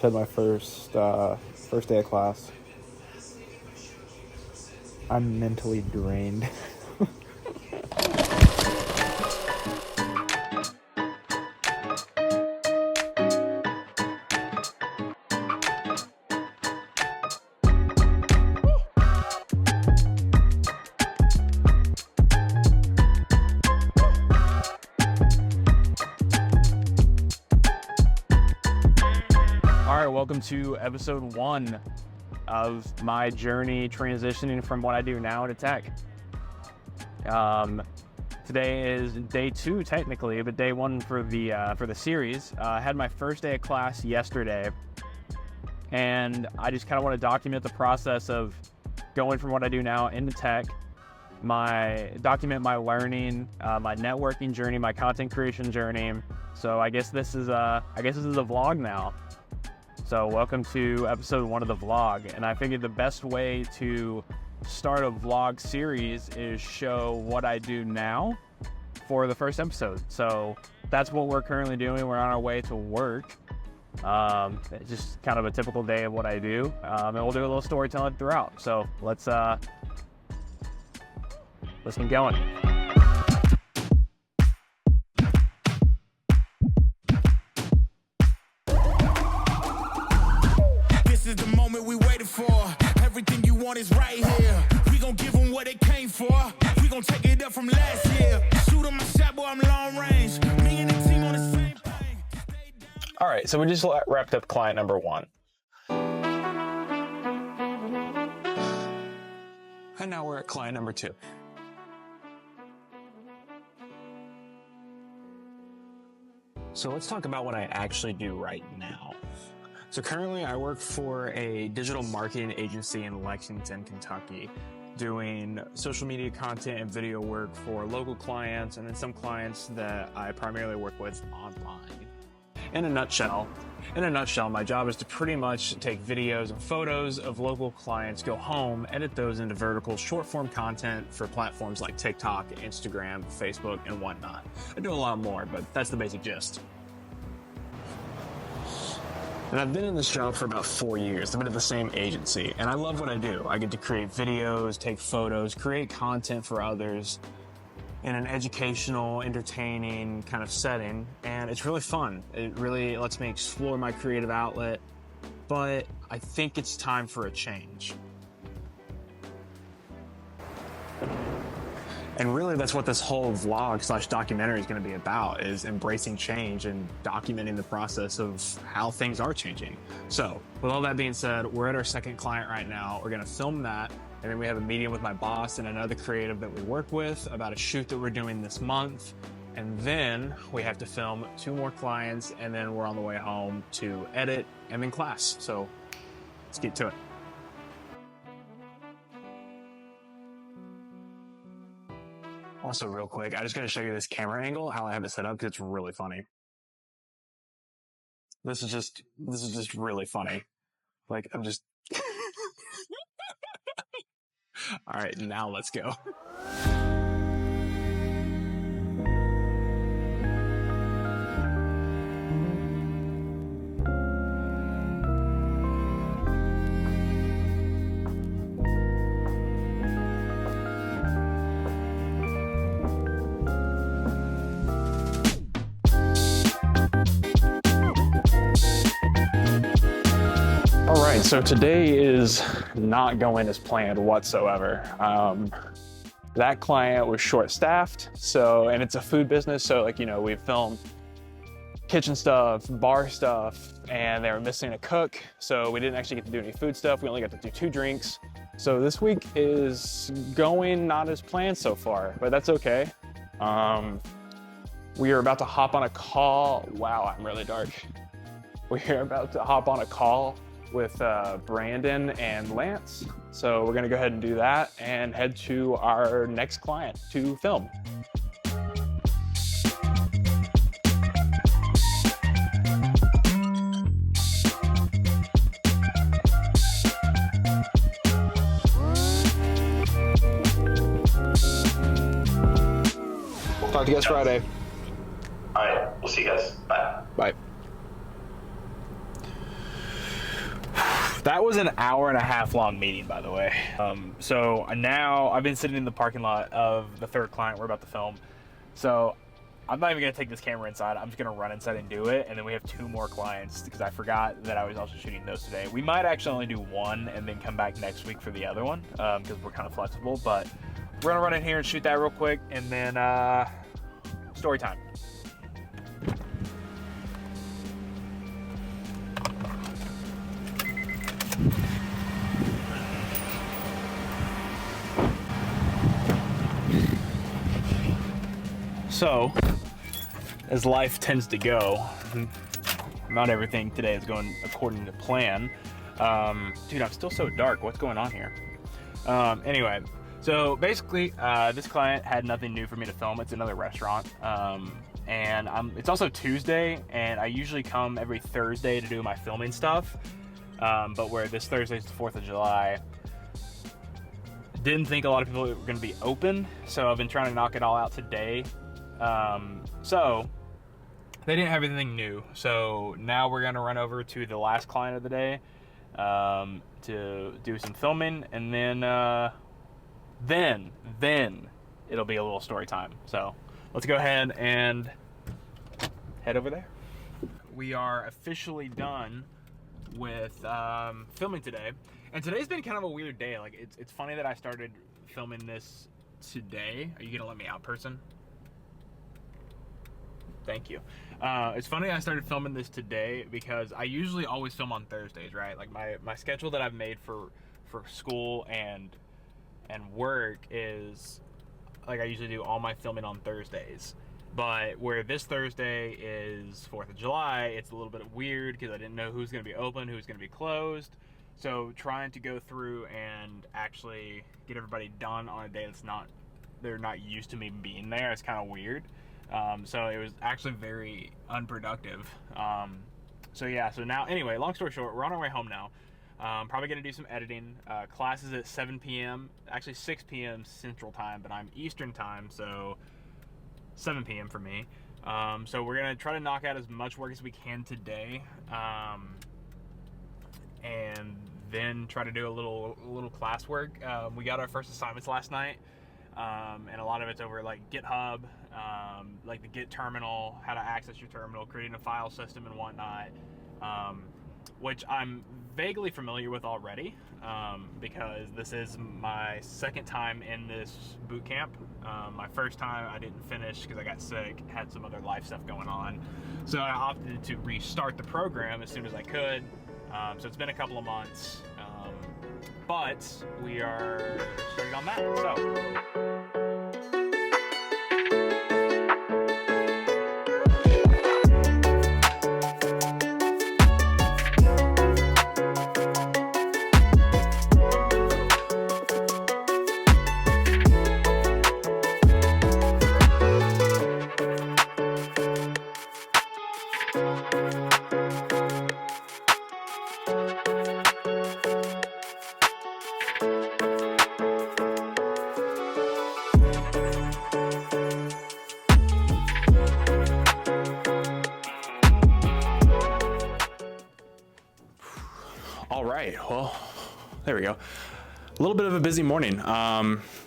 had my first day of class. I'm mentally drained. All right, welcome to episode 1 of my journey transitioning from what I do now to tech. Today is day 2 technically, but day 1 for the series. I had my first day of class yesterday, and I just kind of want to document the process of going from what I do now into tech, document my learning, my networking journey, my content creation journey. So I guess this is a vlog now. So welcome to episode 1 of the vlog, and I figured the best way to start a vlog series is show what I do now for the first episode. So that's what we're currently doing. We're on our way to work. It's just kind of a typical day of what I do, and we'll do a little storytelling throughout. So let's get going. This is the moment we waited for. Everything you want is right here. We gon' give them what they came for. We gon' take it up from last year. Shoot 'em my shot, boy, I'm long range. Me and the team on the same thing. All right, so we just wrapped up client number 1. And now we're at client number 2. So let's talk about what I actually do right now. So currently I work for a digital marketing agency in Lexington, Kentucky, doing social media content and video work for local clients and then some clients that I primarily work with online. In a nutshell, my job is to pretty much take videos and photos of local clients, go home, edit those into vertical short-form content for platforms like TikTok, Instagram, Facebook, and whatnot. I do a lot more, but that's the basic gist. And I've been in this job for about 4 years. I've been at the same agency, and I love what I do. I get to create videos, take photos, create content for others in an educational, entertaining kind of setting, and it's really fun. It really lets me explore my creative outlet, but I think it's time for a change. And really that's what this whole vlog / documentary is going to be about, is embracing change and documenting the process of how things are changing. So with all that being said, we're at our second client right now. We're going to film that. And then we have a meeting with my boss and another creative that we work with about a shoot that we're doing this month. And then we have to film 2 more clients, and then we're on the way home to edit and then class. So let's get to it. Also, real quick, I just gotta show you this camera angle, how I have it set up, because it's really funny. This is just really funny. Like, I'm just... All right, now let's go. So today is not going as planned whatsoever. That client was short-staffed, and it's a food business, so we filmed kitchen stuff, bar stuff, and they were missing a cook, so we didn't actually get to do any food stuff. We only got to do 2 drinks. So this week is going not as planned so far, but that's okay. We are about to hop on a call. Wow, I'm really dark. We are about to hop on a call with Brandon and Lance. So we're gonna go ahead and do that and head to our next client to film. Talk to you guys Friday. All right, we'll see you guys. Bye. Bye. That was an hour and a half long meeting, by the way. So now I've been sitting in the parking lot of the third client we're about to film. So I'm not even gonna take this camera inside. I'm just gonna run inside and do it. And then we have 2 more clients because I forgot that I was also shooting those today. We might actually only do 1 and then come back next week for the other one because we're kind of flexible. But we're gonna run in here and shoot that real quick and then story time. So, as life tends to go, not everything today is going according to plan. Dude, I'm still so dark. What's going on here? Anyway, so basically, this client had nothing new for me to film. It's another restaurant. And it's also Tuesday, and I usually come every Thursday to do my filming stuff. But where this Thursday is the 4th of July, didn't think a lot of people were going to be open, so I've been trying to knock it all out today. So they didn't have anything new, so now we're going to run over to the last client of the day to do some filming, and then it'll be a little story time. So let's go ahead and head over there. We are officially done with filming today, and today's been kind of a weird day. Like it's funny that I started filming this today. Are you gonna let me out, person? Thank you. It's funny I started filming this today because I usually always film on Thursdays, right? Like my schedule that I've made for school and work is like I usually do all my filming on Thursdays. But where this Thursday is 4th of July, it's a little bit weird because I didn't know who's going to be open, who's going to be closed. So trying to go through and actually get everybody done on a day they're not used to me being there, it's kind of weird. So it was actually very unproductive. So yeah, so now, anyway, long story short, we're on our way home now. Probably gonna do some editing. Class is at 7 p.m., actually 6 p.m. Central Time, but I'm Eastern Time, so 7 p.m. for me. So we're gonna try to knock out as much work as we can today, and then try to do a little class work. We got our first assignments last night. And a lot of it's over like GitHub, like the Git terminal, how to access your terminal, creating a file system and whatnot, which I'm vaguely familiar with already, because this is my second time in this boot camp. My first time I didn't finish because I got sick, had some other life stuff going on, so I opted to restart the program as soon as I could. So it's been a couple of months, but we are starting on that. So. All right, well, there we go. A little bit of a busy morning.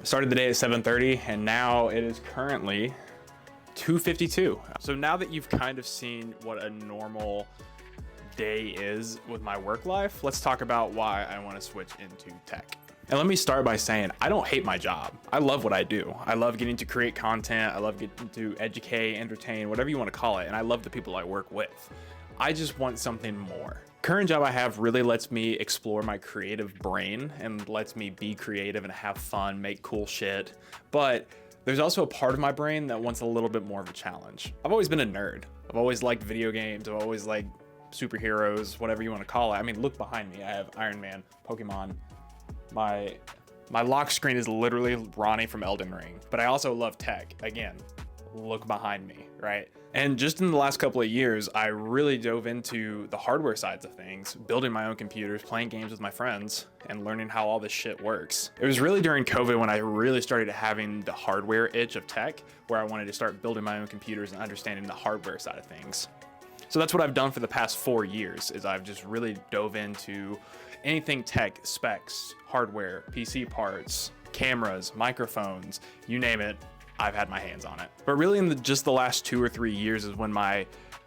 Started the day at 7:30 and now it is currently 2:52. So now that you've kind of seen what a normal day is with my work life, let's talk about why I want to switch into tech. And let me start by saying, I don't hate my job. I love what I do. I love getting to create content. I love getting to educate, entertain, whatever you want to call it. And I love the people I work with. I just want something more. Current job I have really lets me explore my creative brain and lets me be creative and have fun, make cool shit. But there's also a part of my brain that wants a little bit more of a challenge. I've always been a nerd. I've always liked video games. I've always liked superheroes, whatever you want to call it. I mean, look behind me. I have Iron Man, Pokemon. My lock screen is literally Ronnie from Elden Ring. But I also love tech. Again, look behind me, right? And just in the last couple of years, I really dove into the hardware sides of things, building my own computers, playing games with my friends, and learning how all this shit works. It was really during COVID when I really started having the hardware itch of tech, where I wanted to start building my own computers and understanding the hardware side of things. So that's what I've done for the past 4 years, is I've just really dove into anything tech, specs, hardware, PC parts, cameras, microphones, you name it, I've had my hands on it. But really in just the last 2 or 3 years is when my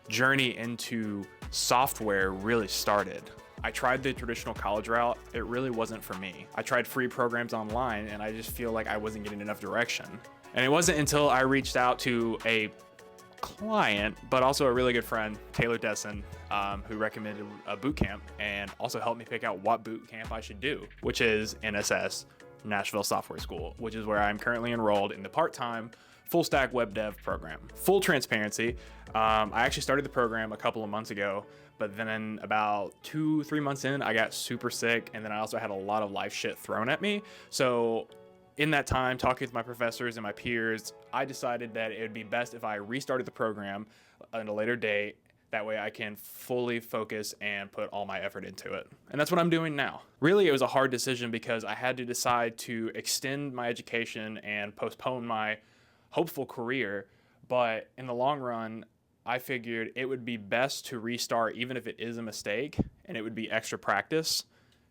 journey into software really started. I tried the traditional college route. It really wasn't for me. I tried free programs online and I just feel like I wasn't getting enough direction. And it wasn't until I reached out to a client, but also a really good friend, Taylor Desson, who recommended a boot camp and also helped me pick out what boot camp I should do, which is NSS, Nashville Software School, which is where I'm currently enrolled in the part-time full stack web dev program. Full transparency, I actually started the program a couple of months ago, but then about 2-3 months in, I got super sick, and then I also had a lot of life shit thrown at me. So in that time, talking with my professors and my peers, I decided that it would be best if I restarted the program at a later date. That way I can fully focus and put all my effort into it. And that's what I'm doing now. Really, it was a hard decision because I had to decide to extend my education and postpone my hopeful career. But in the long run, I figured it would be best to restart even if it is a mistake, and it would be extra practice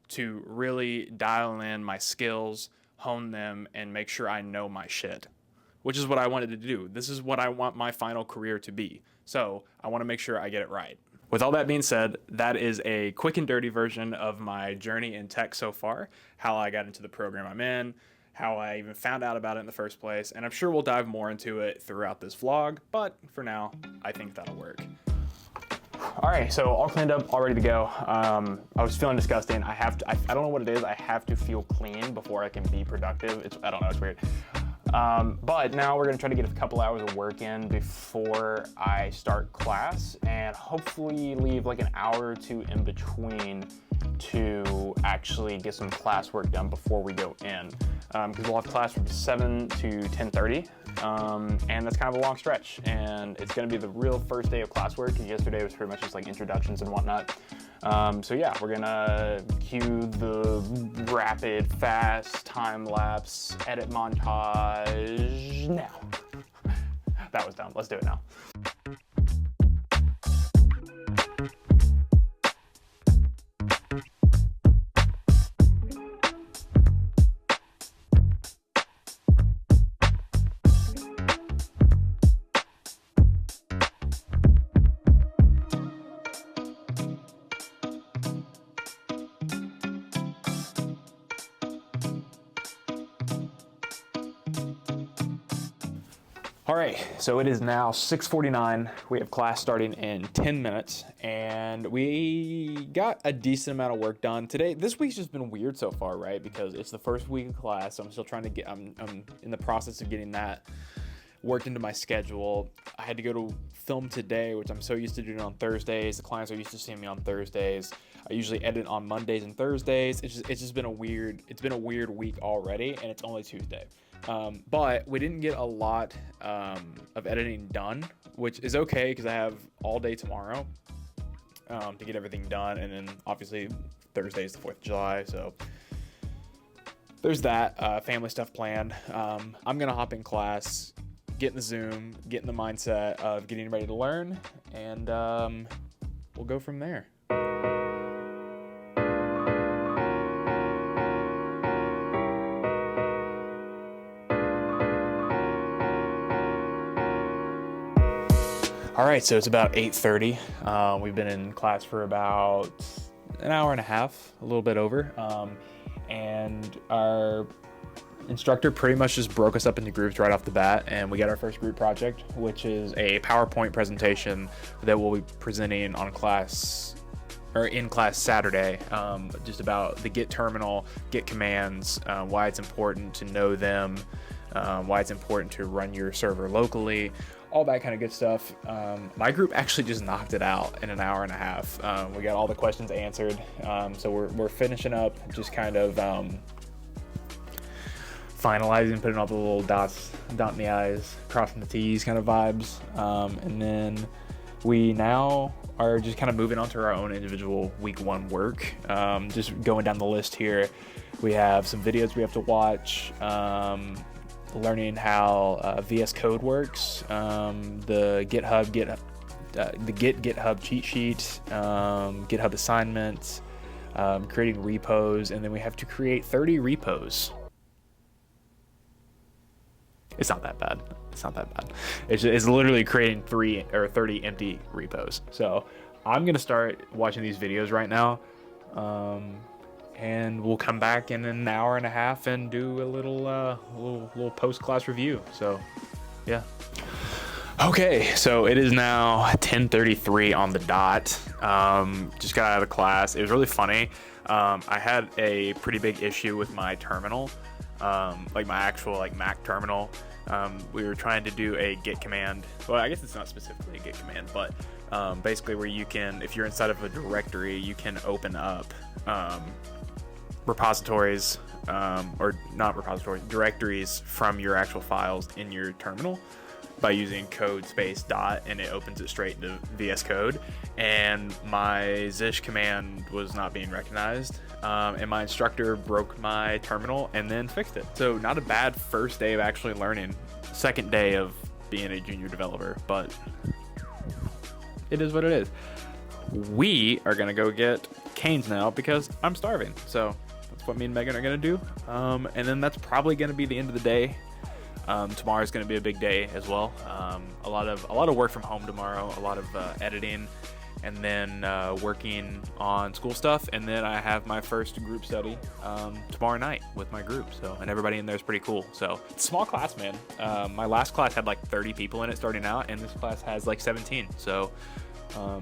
to really dial in my skills, hone them, and make sure I know my shit, which is what I wanted to do. This is what I want my final career to be. So I want to make sure I get it right. With all that being said, that is a quick and dirty version of my journey in tech so far, how I got into the program I'm in, how I even found out about it in the first place, and I'm sure we'll dive more into it throughout this vlog, but for now, I think that'll work. All right, so all cleaned up, all ready to go. I was feeling disgusting. I don't know what it is. I have to feel clean before I can be productive. I don't know, it's weird. But now we're gonna try to get a couple hours of work in before I start class and hopefully leave like an hour or two in between to actually get some classwork done before we go in. Because we'll have class from 7 to 10:30, and that's kind of a long stretch. And it's gonna be the real first day of classwork, because yesterday was pretty much just like introductions and whatnot. So yeah, we're gonna cue the rapid, fast, time-lapse edit montage now. That was dumb, let's do it now. All right, so it is now 6:49. We have class starting in 10 minutes, and we got a decent amount of work done today. This week's just been weird so far, right? Because it's the first week of class, so I'm still trying to get, I'm in the process of getting that worked into my schedule. I had to go to film today, which I'm so used to doing on Thursdays. The clients are used to seeing me on Thursdays. I usually edit on Mondays and Thursdays. It's just been a weird week already, and it's only Tuesday. But we didn't get a lot of editing done, which is okay because I have all day tomorrow to get everything done, and then obviously Thursday is the 4th of July, so there's that family stuff planned. I'm gonna hop in class, get in the Zoom, get in the mindset of getting ready to learn, and we'll go from there. All right, so it's about 8:30. We've been in class for about an hour and a half, a little bit over. And our instructor pretty much just broke us up into groups right off the bat, and we got our first group project, which is a PowerPoint presentation that we'll be presenting on class or in class Saturday, just about the Git terminal, Git commands, why it's important to know them, why it's important to run your server locally, all that kind of good stuff. My group actually just knocked it out in an hour and a half. We got all the questions answered, so we're finishing up, just kind of finalizing, putting all the little dots, dotting the I's, crossing the T's kind of vibes, and then we now are just kind of moving on to our own individual week 1 work. Just going down the list here, we have some videos we have to watch, learning how VS Code works, the GitHub cheat sheet, GitHub assignments, creating repos, and then we have to create 30 repos. It's not that bad. It's not that bad. It's literally creating 30 empty repos. So I'm gonna start watching these videos right now, and we'll come back in an hour and a half and do a little post-class review. So yeah. Okay, so it is now 10:33 on the dot. Just got out of class. It was really funny. I had a pretty big issue with my terminal, like my actual Mac terminal. We were trying to do a git command. Well, I guess it's not specifically a git command, but basically where you can, if you're inside of a directory, you can open up repositories, or not repositories, directories from your actual files in your terminal by using code space dot, and it opens it straight into VS Code. And my Zish command was not being recognized, and my instructor broke my terminal and then fixed it. So not a bad first day of actually learning, second day of being a junior developer, but it is what it is. We are gonna go get Cane's now because I'm starving. So that's what me and Megan are gonna do, and then that's probably gonna be the end of the day. Tomorrow's going to be a big day as well. A lot of work from home tomorrow, a lot of editing, and then working on school stuff. And then I have my first group study tomorrow night with my group. So, and everybody in there is pretty cool. So it's a small class, man. My last class had like 30 people in it starting out, and this class has like 17. So,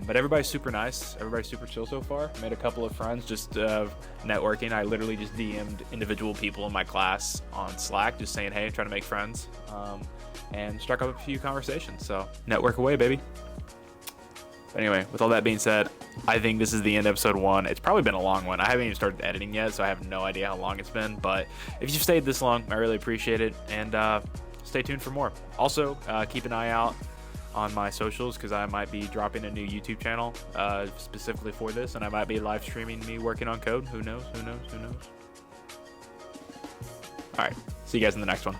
but everybody's super nice. Everybody's super chill so far. Made a couple of friends just networking. I literally just DM'd individual people in my class on Slack, just saying, hey, trying to make friends, and struck up a few conversations. So network away, baby. But anyway, with all that being said, I think this is the end of episode 1. It's probably been a long one. I haven't even started editing yet, so I have no idea how long it's been. But if you've stayed this long, I really appreciate it. And stay tuned for more. Also, keep an eye out on my socials, because I might be dropping a new YouTube channel specifically for this, and I might be live streaming me working on code. Who knows? All right, see you guys in the next one.